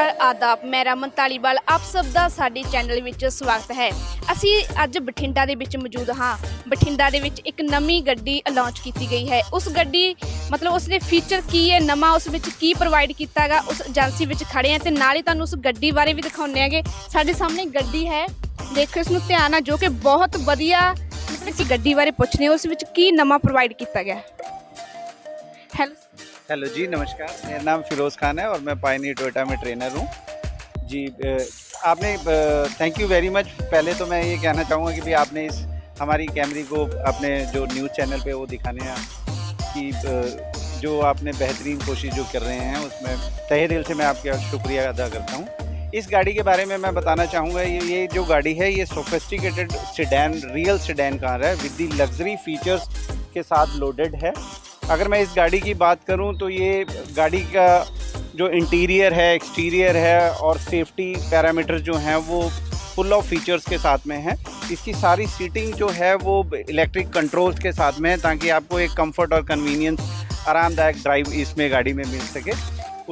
नमस्कार आदाब, मैं रमन धालीवाल आप सब ਦਾ ਸਾਡੇ ਚੈਨਲ ਵਿੱਚ ਸਵਾਗਤ ਹੈ। ਅਸੀਂ ਅੱਜ ਬਠਿੰਡਾ ਦੇ ਵਿੱਚ ਮੌਜੂਦ ਹਾਂ। ਬਠਿੰਡਾ ਦੇ ਵਿੱਚ ਇੱਕ ਨਵੀਂ ਗੱਡੀ ਲਾਂਚ ਕੀਤੀ ਗਈ ਹੈ। ਉਸ ਗੱਡੀ ਮਤਲਬ ਉਸ ਦੇ ਫੀਚਰ ਕੀ ਹੈ, ਨਵਾਂ ਉਸ ਵਿੱਚ ਕੀ ਪ੍ਰੋਵਾਈਡ ਕੀਤਾ ਹੈਗਾ, ਉਸ ਏਜੰਸੀ ਵਿੱਚ ਖੜੇ ਹਾਂ ਤੇ ਨਾਲ ਹੀ ਤੁਹਾਨੂੰ ਉਸ ਗੱਡੀ ਬਾਰੇ ਵੀ ਦਿਖਾਉਂਦੇ ਹੈਗੇ। ਸਾਡੇ ਸਾਹਮਣੇ ਗੱਡੀ ਹੈ, ਦੇਖੋ ਇਸ ਨੂੰ ਧਿਆਨ ਨਾਲ, ਜੋ ਕਿ ਬਹੁਤ ਵਧੀਆ ਮਤਲਬ ਅਸੀਂ ਗੱਡੀ ਬਾਰੇ ਪੁੱਛਦੇ ਹਾਂ ਉਸ ਵਿੱਚ ਕੀ ਨਵਾਂ ਪ੍ਰੋਵਾਈਡ ਕੀਤਾ ਗਿਆ। हेलो जी, नमस्कार। मेरा नाम फिरोज़ खान है और मैं पायनियर टोयोटा में ट्रेनर हूँ जी। आपने थैंक यू वेरी मच। पहले तो मैं ये कहना चाहूँगा कि भाई आपने इस हमारी कैमरी को अपने जो न्यूज़ चैनल पे वो दिखाने की जो आपने बेहतरीन कोशिश जो कर रहे हैं उसमें तहे दिल से मैं आपका शुक्रिया अदा करता हूँ। इस गाड़ी के बारे में मैं बताना चाहूँगा, ये जो गाड़ी है ये sophisticated sedan, real sedan car है विद दी लग्जरी फीचर्स के साथ लोडेड है। अगर मैं इस गाड़ी की बात करूं तो ये गाड़ी का जो इंटीरियर है, एक्सटीरियर है और सेफ्टी पैरामीटर जो हैं वो फुल ऑफ फीचर्स के साथ में है। इसकी सारी सीटिंग जो है वो इलेक्ट्रिक कंट्रोल्स के साथ में है ताकि आपको एक कंफर्ट और कन्वीनियंस, आरामदायक ड्राइव इसमें गाड़ी में मिल सके।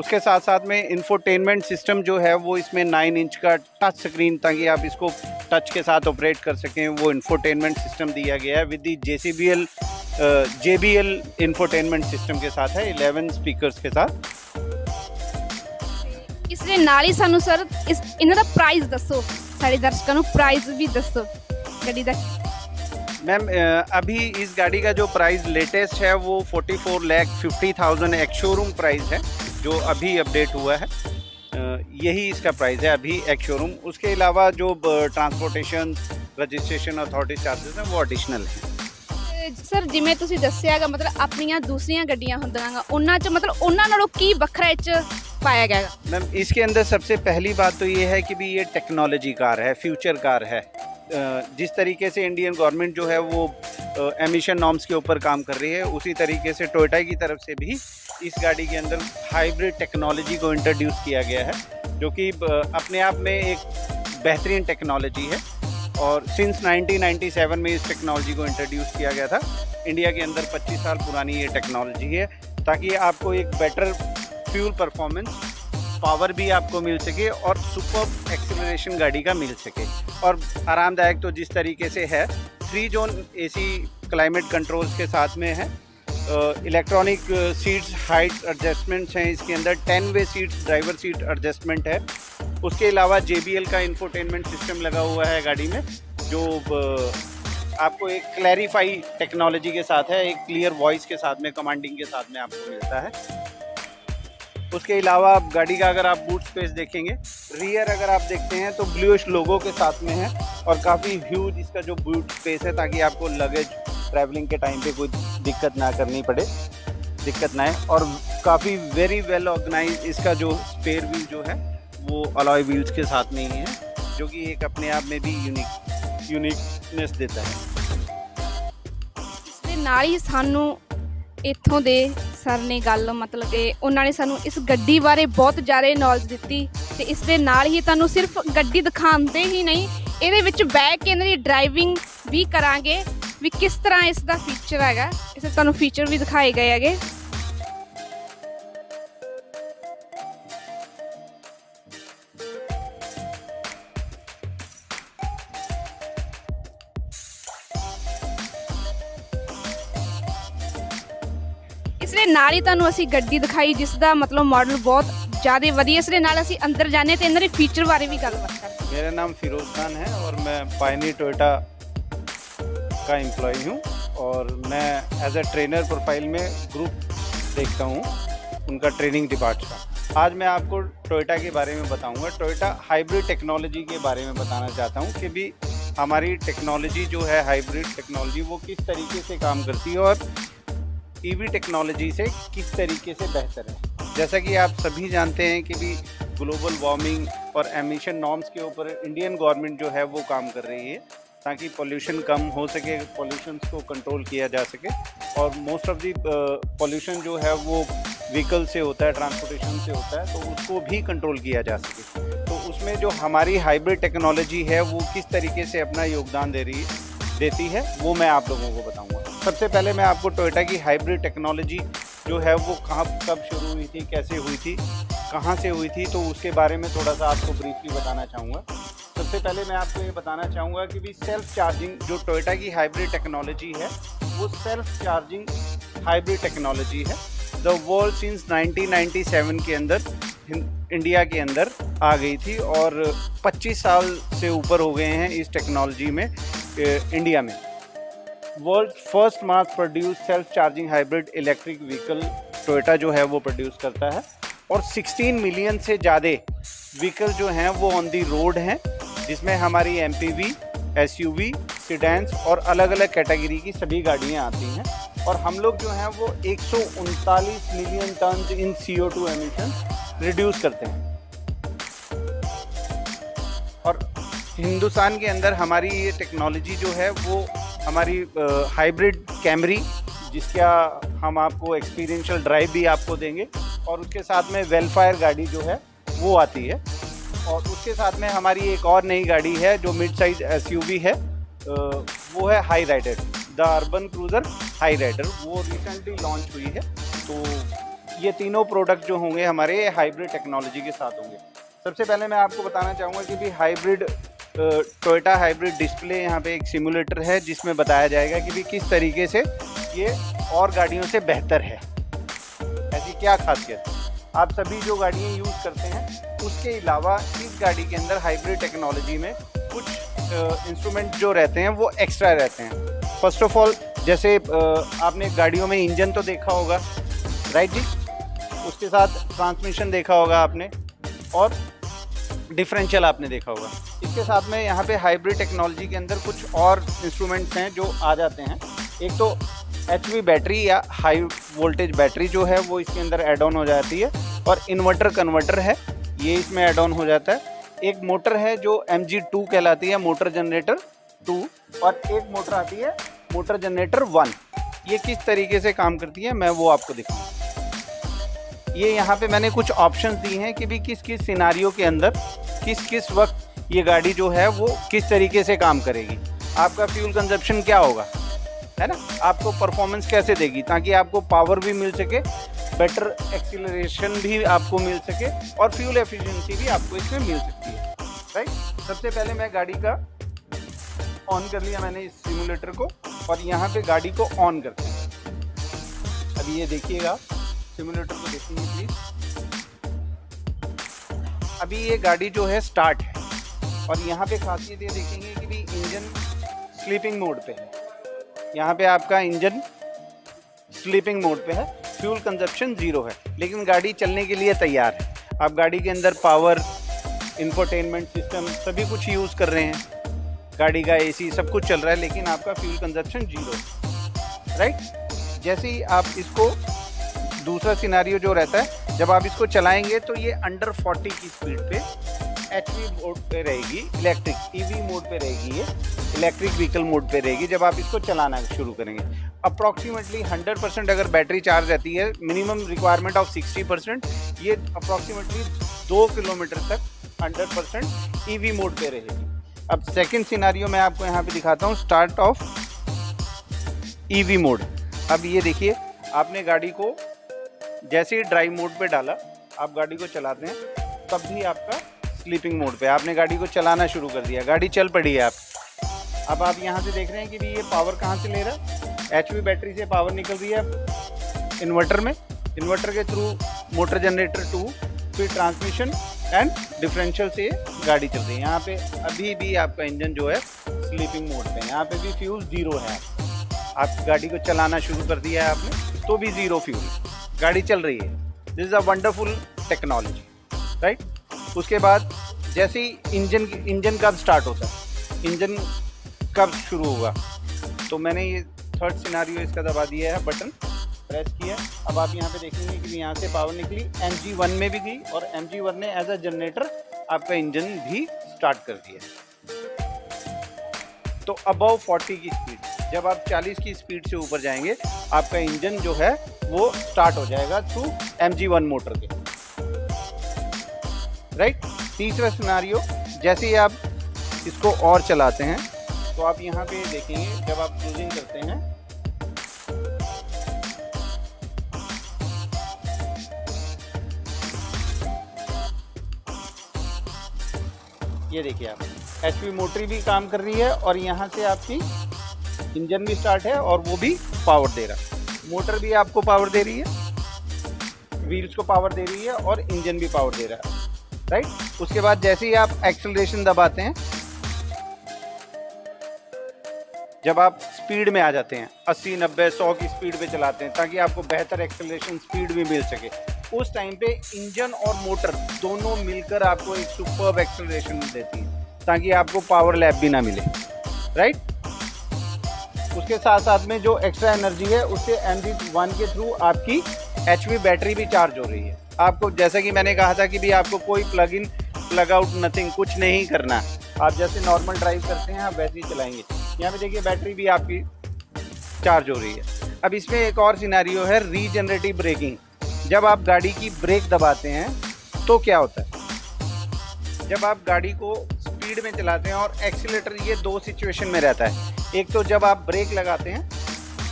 उसके साथ साथ में इंफोटेनमेंट सिस्टम जो है वो इसमें 9 इंच का टच स्क्रीन, ताकि आप इसको टच के साथ ऑपरेट कर सकें, वो इंफोटेनमेंट सिस्टम दिया गया है with the JBL infotainment system के साथ है, 11 स्पीकर्स के साथ। ਇਸ ਦੇ ਨਾਲ ਹੀ ਸਾਨੂੰ ਸਰ ਇਹਨਾਂ ਦਾ ਪ੍ਰਾਈਸ ਦੱਸੋ, ਸਾਡੇ ਦਰਸ਼ਕਾਂ ਨੂੰ ਪ੍ਰਾਈਸ ਵੀ ਦੱਸੋ ਗੱਡੀ ਦਾ। मैम अभी इस गाड़ी का जो प्राइस लेटेस्ट है वो 44,50,000 एक्स शोरूम प्राइस है जो अभी अपडेट हुआ है। यही इसका प्राइस है अभी एक्स शोरूम। उसके अलावा जो ट्रांसपोर्टेशन, रजिस्ट्रेशन, अथॉरिटी चार्जेस हैं वो एडिशनल हैं। ਸਰ ਜਿਵੇਂ ਤੁਸੀਂ ਦੱਸਿਆਗਾ ਮਤਲਬ ਆਪਣੀਆਂ ਦੂਸਰੀਆਂ ਗੱਡੀਆਂ ਹੁੰਦੀਆਂ ਉਹਨਾਂ 'ਚ ਮਤਲਬ ਉਹਨਾਂ ਨਾਲੋਂ ਕੀ ਵੱਖਰਾ ਇਹ 'ਚ पाया गया। मैम इसके अंदर सबसे पहली बात तो ये है कि भी ये टेक्नोलॉजी कार है, फ्यूचर कार है। जिस तरीके से इंडियन गवर्नमेंट जो है वो एमिशन नॉर्म्स के ऊपर काम कर रही है, उसी तरीके से टोयोटा की तरफ से भी इस गाड़ी के अंदर हाइब्रिड टेक्नोलॉजी को इंट्रोड्यूस किया गया है, जो कि अपने आप में एक बेहतरीन टेक्नोलॉजी है। और सिंस 1997 में इस टेक्नोलॉजी को इंट्रोड्यूस किया गया था। इंडिया के अंदर 25 साल पुरानी ये टेक्नोलॉजी है ताकि आपको एक बेटर फ्यूल परफॉर्मेंस, पावर भी आपको मिल सके और सुपर एक्सेलरेशन गाड़ी का मिल सके। और आरामदायक तो जिस तरीके से है, 3 जोन AC क्लाइमेट कंट्रोल्स के साथ में है। इलेक्ट्रॉनिक सीट्स हाइट एडजस्टमेंट्स हैं इसके अंदर, 10 वे सीट्स ड्राइवर सीट एडजस्टमेंट है। उसके अलावा JBL का इंफोटेनमेंट सिस्टम लगा हुआ है गाड़ी में, जो आपको एक क्लैरिफाई टेक्नोलॉजी के साथ है, एक क्लियर वॉइस के साथ में, कमांडिंग के साथ में आपको मिलता है। उसके अलावा गाड़ी का अगर आप बूट स्पेस देखेंगे, रियर अगर आप देखते हैं तो ब्लूइश लोगो के साथ में है और काफ़ी ह्यूज इसका जो बूट स्पेस है ताकि आपको लगेज ट्रैवलिंग के टाइम पे कोई दिक्कत ना करनी पड़े, दिक्कत ना है। और काफ़ी वेरी वेल ऑर्गेनाइज इसका जो स्पेयर व्हील जो है वो अलॉय व्हील्स के साथ में ही है, जो कि एक अपने आप में भी यूनिकनेस देता है। इसके नाल ही सानू ਇੱਥੋਂ ਦੇ ਸਰ ਨੇ ਗੱਲ ਮਤਲਬ ਕਿ ਉਹਨਾਂ ਨੇ ਸਾਨੂੰ ਇਸ ਗੱਡੀ ਬਾਰੇ ਬਹੁਤ ਜ਼ਿਆਦਾ ਨੌਲੇਜ ਦਿੱਤੀ ਤੇ ਇਸ ਦੇ ਨਾਲ ਹੀ ਤੁਹਾਨੂੰ ਸਿਰਫ ਗੱਡੀ ਦਿਖਾਉਂਦੇ ਹੀ ਨਹੀਂ, ਇਹਦੇ ਵਿੱਚ ਬੈਠ ਕੇ ਇਹਨਾਂ ਦੀ ਡਰਾਈਵਿੰਗ ਵੀ ਕਰਾਂਗੇ ਵੀ ਕਿਸ ਤਰ੍ਹਾਂ ਇਸ ਦਾ ਫੀਚਰ ਹੈਗਾ, ਇਸ ਦੇ ਤੁਹਾਨੂੰ ਫੀਚਰ ਵੀ ਦਿਖਾਏ ਗਏ ਹੈਗੇ। ਇਸ ਦੇ ਨਾਲ ਹੀ ਤੁਹਾਨੂੰ ਅਸੀਂ ਗੱਡੀ ਦਿਖਾਈ ਜਿਸ ਦਾ मतलब मॉडल बहुत ज़्यादा ਵਧੀਆ। ਇਸ ਦੇ ਨਾਲ ਅਸੀਂ ਅੰਦਰ ਜਾਣੇ ਤੇ ਇਹਨਾਂ ਦੇ ਫੀਚਰ ਬਾਰੇ ਵੀ ਗੱਲਬਾਤ ਕਰਦੇ। मेरा नाम फिरोज़ खान है और मैं पायनियर टोयोटा का एम्प्लॉय हूँ और मैं एज अ ट्रेनर प्रोफाइल में ग्रुप देखता हूँ, उनका ट्रेनिंग डिपार्टमेंट। आज मैं आपको टोयोटा के बारे में बताऊँगा, टोयोटा हाइब्रिड टेक्नोलॉजी के बारे में बताना चाहता हूँ कि भी हमारी टेक्नोलॉजी जो है हाइब्रिड टेक्नोलॉजी वो किस तरीके से काम करती है और EV टेक्नोलॉजी से किस तरीके से बेहतर है। जैसा कि आप सभी जानते हैं कि भी ग्लोबल वार्मिंग और एमिशन नॉर्म्स के ऊपर इंडियन गवर्नमेंट जो है वो काम कर रही है ताकि पोल्यूशन कम हो सके, पोल्यूशन को कंट्रोल किया जा सके। और मोस्ट ऑफ दी पोल्यूशन जो है वो व्हीकल से होता है, ट्रांसपोर्टेशन से होता है, तो उसको भी कंट्रोल किया जा सके। तो उसमें जो हमारी हाइब्रिड टेक्नोलॉजी है वो किस तरीके से अपना योगदान देती है वो मैं आप लोगों को बताऊँगा। सबसे पहले मैं आपको टोयोटा की हाइब्रिड टेक्नोलॉजी जो है वो कहाँ कब शुरू हुई थी, कैसे हुई थी, कहाँ से हुई थी, तो उसके बारे में थोड़ा सा आपको ब्रीफली बताना चाहूँगा। सबसे पहले मैं आपको ये बताना चाहूँगा कि भी सेल्फ चार्जिंग जो टोयोटा की हाइब्रिड टेक्नोलॉजी है, वो सेल्फ चार्जिंग हाइब्रिड टेक्नोलॉजी है। द वर्ल्ड सिंस 1997 के अंदर इंडिया के अंदर आ गई थी और 25 साल से ऊपर हो गए हैं इस टेक्नोलॉजी में इंडिया में। World first mass produce self charging hybrid electric vehicle Toyota जो है वो प्रोड्यूस करता है और 16 मिलियन से ज़्यादा व्हीकल जो हैं वो ऑन दी रोड हैं, जिसमें हमारी MPV, SUV, सिडेंस और अलग अलग कैटेगरी की सभी गाड़ियाँ आती हैं। और हम लोग जो हैं वो 139 मिलियन टन इन CO2 एमिशन रिड्यूस करते हैं। और हिंदुस्तान के अंदर हमारी ये टेक्नोलॉजी जो है वो हमारी हाइब्रिड कैमरी, जिसका हम आपको एक्सपीरियंशियल ड्राइव भी आपको देंगे, और उसके साथ में वेलफायर गाड़ी जो है वो आती है। और उसके साथ में हमारी एक और नई गाड़ी है जो मिड साइज SUV है, वो है high rider, the urban cruiser high rider, वो रिसेंटली लॉन्च हुई है। तो ये तीनों प्रोडक्ट जो होंगे हमारे हाइब्रिड टेक्नोलॉजी के साथ होंगे। सबसे पहले मैं आपको बताना चाहूँगा कि भी हाइब्रिड टोयोटा हाइब्रिड डिस्प्ले यहाँ पे एक सिमुलेटर है, जिसमें बताया जाएगा कि भी किस तरीके से ये और गाड़ियों से बेहतर है, ऐसी क्या खासियत। आप सभी जो गाड़ियाँ यूज़ करते हैं उसके अलावा इस गाड़ी के अंदर हाइब्रिड टेक्नोलॉजी में कुछ इंस्ट्रूमेंट जो रहते हैं वो एक्स्ट्रा रहते हैं। फर्स्ट ऑफ ऑल, जैसे आपने गाड़ियों में इंजन तो देखा होगा, राइट जी, उसके साथ ट्रांसमिशन देखा होगा आपने, और डिफरेंशियल आपने देखा होगा। इसके साथ में यहाँ पे हाइब्रिड टेक्नोलॉजी के अंदर कुछ और इंस्ट्रूमेंट्स हैं जो आ जाते हैं। एक तो HV बैटरी या हाई वोल्टेज बैटरी जो है वो इसके अंदर ऐड ऑन हो जाती है, और इन्वर्टर कन्वर्टर है ये इसमें ऐड ऑन हो जाता है। एक मोटर है जो MG2 कहलाती है, मोटर जनरेटर 2, और एक मोटर आती है मोटर जनरेटर 1। ये किस तरीके से काम करती है मैं वो आपको दिखाऊंगा। ये यहाँ पे मैंने कुछ ऑप्शंस दी हैं कि भी किस किस सिनारियो के अंदर किस किस वक्त ये गाड़ी जो है वो किस तरीके से काम करेगी, आपका फ्यूल कंजप्शन क्या होगा, है ना, आपको परफॉर्मेंस कैसे देगी, ताकि आपको पावर भी मिल सके, बेटर एक्सीलरेशन भी आपको मिल सके, और फ्यूल एफिशिएंसी भी आपको इसमें मिल सकती है, राइट। सबसे पहले मैं गाड़ी का ऑन कर लिया मैंने इस सिमुलेटर को, और यहाँ पे गाड़ी को ऑन करते हैं। अभी ये देखिएगा, सिमुलेटर को देखेंगे प्लीज। अभी ये गाड़ी जो है स्टार्ट है, और यहाँ पे खासियत ये देखेंगे कि भी इंजन स्लीपिंग मोड पे है। यहाँ पे आपका इंजन स्लीपिंग मोड पे है, फ्यूल कंजप्शन 0 है, लेकिन गाड़ी चलने के लिए तैयार है। आप गाड़ी के अंदर पावर, इंफोटेनमेंट सिस्टम सभी कुछ यूज़ कर रहे हैं, गाड़ी का AC सब कुछ चल रहा है, लेकिन आपका फ्यूल कंजप्शन 0 है, राइट। जैसे ही आप इसको, दूसरा सिनारियो जो रहता है, जब आप इसको चलाएंगे तो ये अंडर 40 की स्पीड पे HV मोड पे रहेगी, इलेक्ट्रिक EV मोड पे रहेगी, ये इलेक्ट्रिक व्हीकल मोड पे रहेगी जब आप इसको चलाना शुरू करेंगे। अप्रॉक्सीमेटली 100% अगर बैटरी चार्ज रहती है, मिनिमम रिक्वायरमेंट ऑफ 60%, ये अप्रॉक्सीमेटली 2 किलोमीटर तक 100% EV मोड पे रहेगी। अब सेकंड सिनारियो मैं आपको यहाँ पे दिखाता हूँ, स्टार्ट ऑफ EV मोड। अब ये देखिए, आपने गाड़ी को जैसे ही ड्राइव मोड पे डाला, आप गाड़ी को चलाते हैं, तब भी आपका स्लीपिंग मोड पे, आपने गाड़ी को चलाना शुरू कर दिया, गाड़ी चल पड़ी है। अब आप यहाँ से देख रहे हैं कि भी ये पावर कहाँ से ले रहा है, HV बैटरी से पावर निकल रही है इन्वर्टर में, इन्वर्टर के थ्रू मोटर जनरेटर 2, फिर ट्रांसमिशन एंड डिफरेंशियल से गाड़ी चल रही है। यहाँ पे अभी भी आपका इंजन जो है स्लीपिंग मोड पे है, यहाँ पे भी फ्यूल 0 है। आप गाड़ी को चलाना शुरू कर दिया है आपने, तो भी 0 फ्यूल, गाड़ी चल रही है। This is a wonderful technology, right. उसके बाद जैसे ही इंजन कब स्टार्ट होता है, इंजन कब शुरू होगा, तो मैंने ये थर्ड सिनारियो इसका दबा दिया है, बटन प्रेस किया। अब आप यहाँ पे देखेंगे कि यहाँ से पावर निकली, MG1 में भी गई, और MG1 ने एज अ जनरेटर आपका इंजन भी स्टार्ट कर दिया। तो अबव 40 की स्पीड, जब आप 40 की स्पीड से ऊपर जाएंगे, आपका इंजन जो है वो स्टार्ट हो जाएगा थ्रू MG1 मोटर के, राइट। तीसरा सिनारियो, जैसे ही आप इसको और चलाते हैं, तो आप यहाँ पे देखेंगे, जब आप क्रूजिंग करते हैं, ये देखिए आप, एचपी मोटर भी काम कर रही है और यहाँ से आपकी इंजन भी स्टार्ट है और वो भी पावर दे रहा है। मोटर भी आपको पावर दे रही है, व्हील्स को पावर दे रही है और इंजन भी पावर दे रहा है, राइट। उसके बाद जैसे ही आप एक्सेलरेशन दबाते हैं, जब आप स्पीड में आ जाते हैं 80, 90, 100 की स्पीड पे चलाते हैं ताकि आपको बेहतर एक्सेलरेशन स्पीड भी मिल सके, उस टाइम पे इंजन और मोटर दोनों मिलकर आपको एक सुपर्ब एक्सेलरेशन देती है ताकि आपको पावर लैप भी ना मिले, राइट। उसके साथ साथ में जो एक्स्ट्रा एनर्जी है उससे MG1 के थ्रू आपकी HP बैटरी भी चार्ज हो रही है। आपको जैसा कि मैंने कहा था कि भी आपको कोई plug in plug out nothing कुछ नहीं करना, आप जैसे नॉर्मल ड्राइव करते हैं आप वैसे ही चलाएंगे। यहाँ पे देखिए बैटरी भी आपकी चार्ज हो रही है। अब इसमें एक और सिनेरियो है रीजनरेटिव ब्रेकिंग। जब आप गाड़ी की ब्रेक दबाते हैं तो क्या होता है, जब आप गाड़ी को स्पीड में चलाते हैं और एक्सीलेटर, ये दो सिचुएशन में रहता है। एक तो जब आप ब्रेक लगाते हैं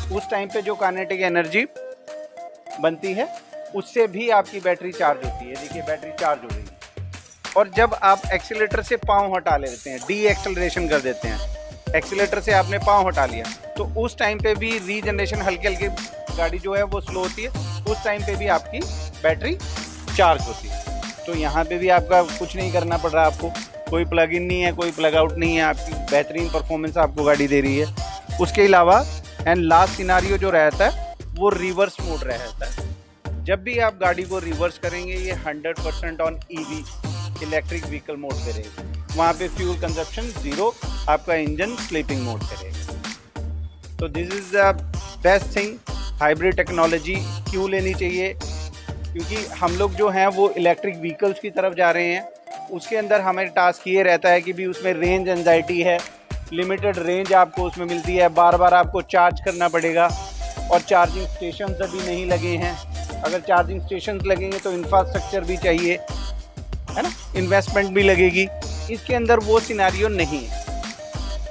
उस टाइम पे जो काइनेटिक एनर्जी बनती है उससे भी आपकी बैटरी चार्ज होती है। देखिए बैटरी चार्ज हो रही है। और जब आप एक्सीलेटर से पाँव हटा लेते हैं, डी एक्सेलरेशन कर देते हैं, एक्सीलेटर से आपने पाँव हटा लिया, तो उस टाइम पे भी रीजनरेशन, हल्की हल्की गाड़ी जो है वो स्लो होती है, उस टाइम पे भी आपकी बैटरी चार्ज होती है। तो यहाँ पे भी आपका कुछ नहीं करना पड़ रहा, आपको कोई प्लग इन नहीं है, कोई प्लग आउट नहीं है, आपकी बेहतरीन परफॉर्मेंस आपको गाड़ी दे रही है। उसके अलावा एंड लास्ट सिनारियो जो रहता है वो रिवर्स मोड रहता है। जब भी आप गाड़ी को रिवर्स करेंगे ये 100% on EV, electric vehicle mode पे रहेगी। वहाँ पे फ्यूल कंजप्शन 0, आपका इंजन स्लीपिंग मोड पे रहेगा। तो this is the best thing. Hybrid technology क्यों लेनी चाहिए, क्योंकि हम लोग जो हैं वो इलेक्ट्रिक व्हीकल्स की तरफ जा रहे हैं। उसके अंदर हमें टास्क ये रहता है कि भी उसमें रेंज एंजाइटी है, लिमिटेड रेंज आपको उसमें मिलती है, बार बार आपको चार्ज करना पड़ेगा और चार्जिंग स्टेशंस अभी नहीं लगे हैं। अगर चार्जिंग स्टेशंस लगेंगे तो इंफ्रास्ट्रक्चर भी चाहिए, है ना, इन्वेस्टमेंट भी लगेगी। इसके अंदर वो सिनेरियो नहीं है।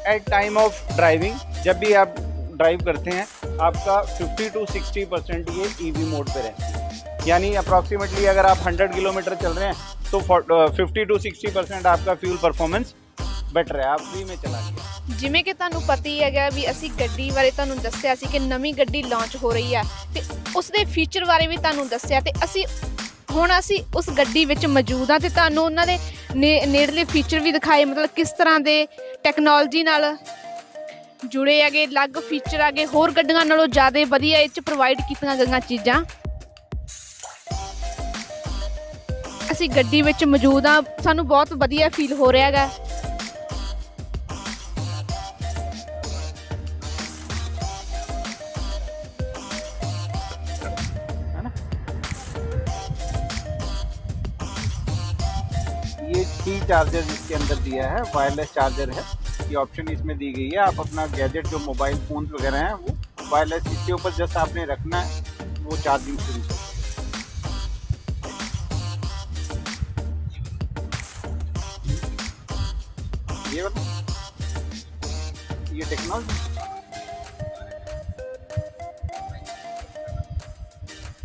एट टाइम ऑफ ड्राइविंग, जब भी आप ड्राइव करते हैं, आपका 50 to 60% ये EV मोड पे रहती है। यानी अप्रॉक्सीमेटली अगर आप 100 किलोमीटर चल रहे हैं तो 50 to 60% आपका फ्यूल परफॉर्मेंस बेटर है, आप फ्री में चला गया। ਜਿਵੇਂ ਕਿ ਤੁਹਾਨੂੰ ਪਤਾ ਹੀ ਹੈਗਾ ਵੀ ਅਸੀਂ ਗੱਡੀ ਬਾਰੇ ਤੁਹਾਨੂੰ ਦੱਸਿਆ ਸੀ ਕਿ ਨਵੀਂ ਗੱਡੀ ਲਾਂਚ ਹੋ ਰਹੀ ਆ ਤੇ ਉਸ ਦੇ ਫੀਚਰ ਬਾਰੇ ਵੀ ਤੁਹਾਨੂੰ ਦੱਸਿਆ ਤੇ ਅਸੀਂ ਉਸ ਗੱਡੀ ਵਿੱਚ ਮੌਜੂਦ ਆ ਤੇ ਤੁਹਾਨੂੰ ਉਹਨਾਂ ਦੇ ਨੇੜਲੇ ਫੀਚਰ ਵੀ ਦਿਖਾਏ, ਮਤਲਬ ਕਿਸ ਤਰ੍ਹਾਂ ਦੇ ਟੈਕਨੋਲੋਜੀ ਨਾਲ ਜੁੜੇ ਹੈਗੇ, ਅਲੱਗ ਫੀਚਰ ਆਗੇ, ਹੋਰ ਗੱਡੀਆਂ ਨਾਲੋਂ ਜ਼ਿਆਦਾ ਵਧੀਆ ਇਹ 'ਚ ਪ੍ਰੋਵਾਈਡ ਕੀਤੀਆਂ ਗਈਆਂ ਚੀਜ਼ਾਂ। ਅਸੀਂ ਗੱਡੀ ਵਿੱਚ ਮੌਜੂਦ ਆ, ਸਾਨੂੰ ਬਹੁਤ ਵਧੀਆ ਫੀਲ ਹੋ ਰਿਹਾ ਹੈਗਾ। ये 3 चार्जर इसके अंदर दिया है, वायरलेस चार्जर है, ये ऑप्शन इसमें दी गई है। आप अपना गैजेट जो मोबाइल फोन वगैरह हैं वो वायरलेस इसके ऊपर जस्ट आपने रखना है, वो चार्जिंग शुरू हो। ये टेक्नोलॉजी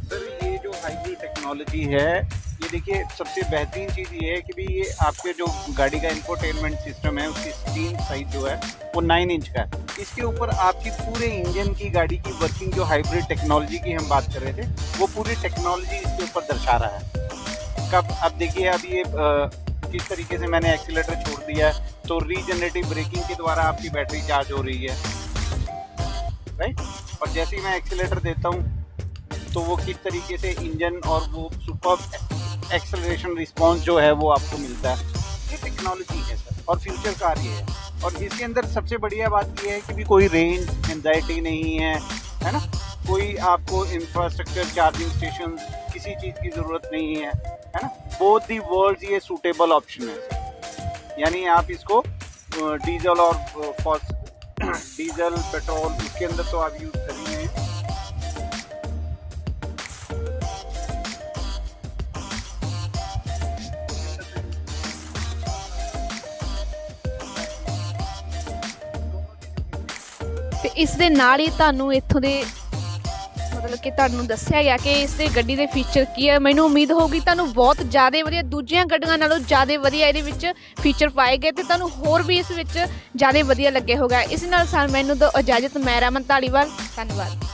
सर, ये जो हाइब्रिड टेक्नोलॉजी है, ये देखिए सबसे बेहतरीन चीज़ ये है कि भी ये आपके जो गाड़ी का इंफोटेनमेंट सिस्टम है उसकी स्क्रीन साइज जो है वो 9 इंच का है। इसके ऊपर आपकी पूरे इंजन की गाड़ी की वर्किंग, जो हाइब्रिड टेक्नोलॉजी की हम बात कर रहे थे, वो पूरी टेक्नोलॉजी इसके ऊपर दर्शा रहा है। कब अब देखिए, अब ये किस तरीके से मैंने एक्सीलेटर छोड़ दिया है तो रीजनरेटिव ब्रेकिंग के द्वारा आपकी बैटरी चार्ज हो रही है, राइट। और जैसे ही मैं एक्सीलेटर देता हूँ तो वो किस तरीके से इंजन और वो सुपर एक्सेलरेशन रिस्पॉन्स जो है वो आपको मिलता है। ये टेक्नोलॉजी है सर, और फ्यूचर कार ये है। और इसके अंदर सबसे बढ़िया बात ये है कि भी कोई रेंज एंजाइटी नहीं है ना, कोई आपको इंफ्रास्ट्रक्चर, चार्जिंग स्टेशन, किसी चीज़ की ज़रूरत नहीं है ना। बोथ दी वर्ल्ड्स ये सूटेबल ऑप्शन है सर। यानी आप इसको डीजल और डीजल, पेट्रोल, उसके अंदर तो आप यूज़ कर ही रहे हैं। ਤੇ ਇਸ ਦੇ ਨਾਲ ਹੀ ਤੁਹਾਨੂੰ ਇੱਥੋਂ ਦੇ ਮਤਲਬ ਕਿ ਤੁਹਾਨੂੰ ਦੱਸਿਆ ਗਿਆ ਕਿ ਇਸ ਦੇ ਗੱਡੀ ਦੇ ਫੀਚਰ ਕੀ ਹੈ। ਮੈਨੂੰ ਉਮੀਦ ਹੋਊਗੀ ਤੁਹਾਨੂੰ ਬਹੁਤ ਜ਼ਿਆਦਾ ਵਧੀਆ, ਦੂਜੀਆਂ ਗੱਡੀਆਂ ਨਾਲੋਂ ਜ਼ਿਆਦਾ ਵਧੀਆ ਇਹਦੇ ਵਿੱਚ ਫੀਚਰ ਪਾਏ ਗਏ ਤੇ ਤੁਹਾਨੂੰ ਹੋਰ ਵੀ ਇਸ ਵਿੱਚ ਜ਼ਿਆਦਾ ਵਧੀਆ ਲੱਗੇ ਹੋਗਾ। ਇਸ ਨਾਲ ਮੈਨੂੰ ਦਿਓ ਇਜਾਜ਼ਤ। ਮੈਂ ਰਮਨ ਧਾਲੀਵਾਲ, ਧੰਨਵਾਦ।